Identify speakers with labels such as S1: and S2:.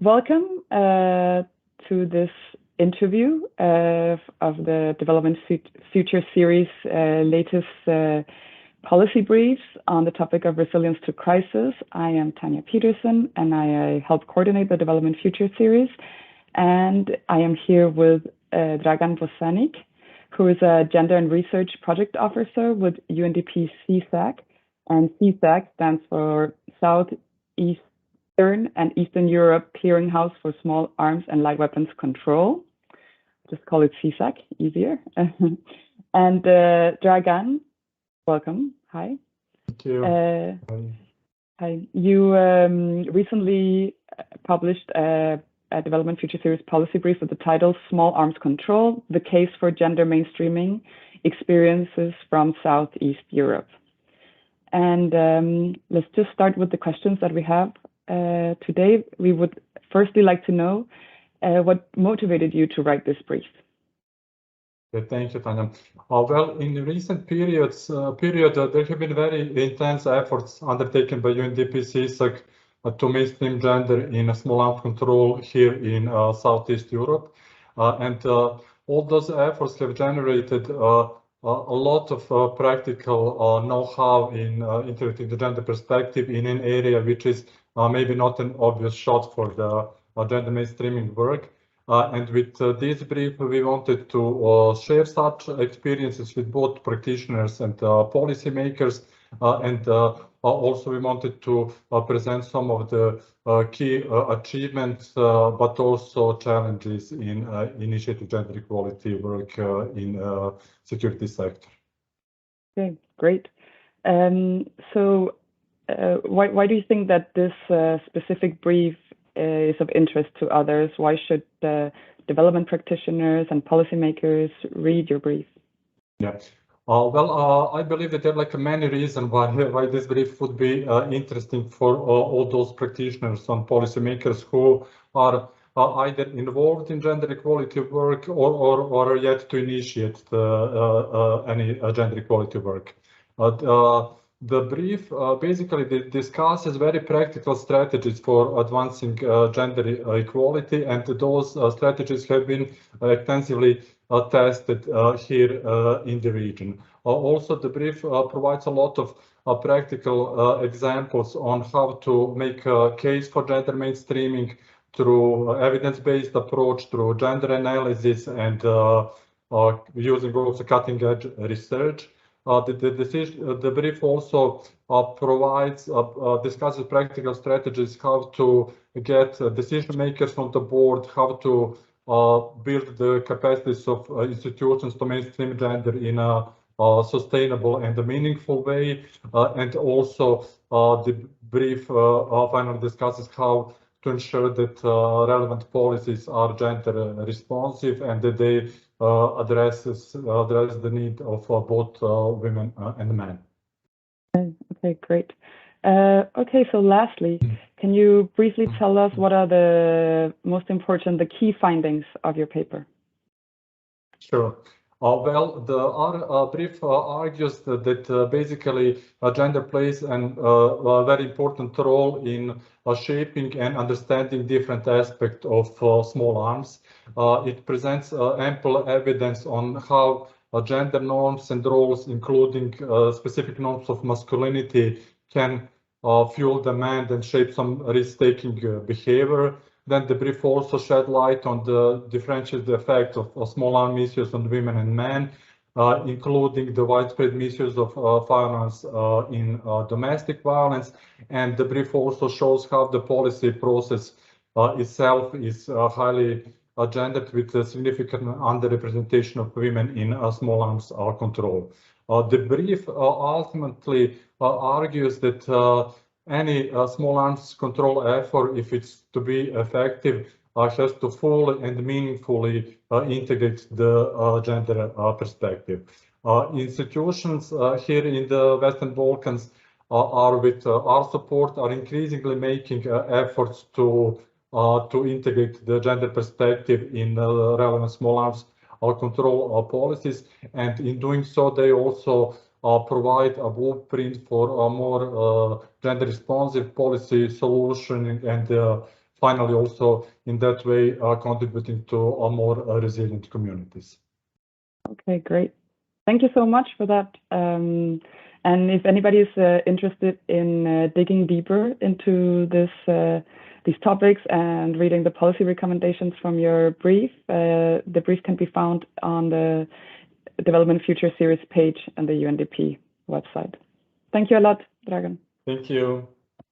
S1: welcome to this interview of the Development Future Series latest policy briefs on the topic of resilience to crisis. I am Tanya Peterson, and I help coordinate the Development Future Series. And I am here with Dragan Bozanic, who is a Gender and Research Project Officer with UNDP SEESAC. And SEESAC stands for Southeastern and Eastern Europe Clearinghouse for Small Arms and Light Weapons Control. Just call it SEESAC, easier. And Dragan, welcome. Hi.
S2: Thank you.
S1: Hi. You recently published a Development Future Series policy brief with the title Small Arms Control, the Case for Gender Mainstreaming Experiences from Southeast Europe. And let's just start with the questions that we have today. We would firstly like to know what motivated you to write this brief.
S2: Thank you, Tanya. Well, in recent periods, there have been very intense efforts undertaken by UNDP SEESAC to mainstream gender in small arms control here in Southeast Europe. And all those efforts have generated a lot of practical know-how in integrating the gender perspective in an area which is maybe not an obvious shot for the gender mainstreaming work. And with this brief, we wanted to share such experiences with both practitioners and policymakers. And also we wanted to present some of the key achievements, but also challenges in initiating gender equality work in security sector.
S1: Okay, great. So why do you think that this specific brief is of interest to others? Why should development practitioners and policymakers read your brief?
S2: Yeah. Well, I believe that there are many reasons why this brief would be interesting for all those practitioners and policymakers who are either involved in gender equality work or are yet to initiate any gender equality work. The brief basically discusses very practical strategies for advancing gender equality, and those strategies have been extensively tested here in the region. Also, the brief provides a lot of practical examples on how to make a case for gender mainstreaming through evidence-based approach, through gender analysis, and using also cutting-edge research. The brief also discusses practical strategies, how to get decision makers on the board, how to build the capacities of institutions to mainstream gender in a sustainable and a meaningful way. And also the brief finally discusses how to ensure that relevant policies are gender responsive and that they address the need of both women and men.
S1: Okay, great. Okay, so lastly, can you briefly tell us what are the most important, the key findings of your paper?
S2: Sure. Well, our brief argues that basically gender plays a very important role in shaping and understanding different aspects of small arms. It presents ample evidence on how gender norms and roles, including specific norms of masculinity, can fuel demand and shape some risk-taking behavior. Then the brief also shed light on the differentiated effect of small arm misuse on women and men, including the widespread misuse of firearms in domestic violence. And the brief also shows how the policy process itself is highly gendered, with a significant underrepresentation of women in small arms control. The brief ultimately argues that any small arms control effort, if it's to be effective, has to fully and meaningfully integrate the gender perspective. Institutions here in the Western Balkans with our support are increasingly making efforts to integrate the gender perspective in relevant small arms control policies, and in doing so, they also provide a blueprint for a more gender responsive policy solution and finally also in that way contributing to a more resilient communities.
S1: Okay, great. Thank you so much for that. And if anybody is interested in digging deeper into these topics and reading the policy recommendations from your brief, the brief can be found on the Development Future Series page on the UNDP website. Thank you a lot, Dragan.
S2: Thank you.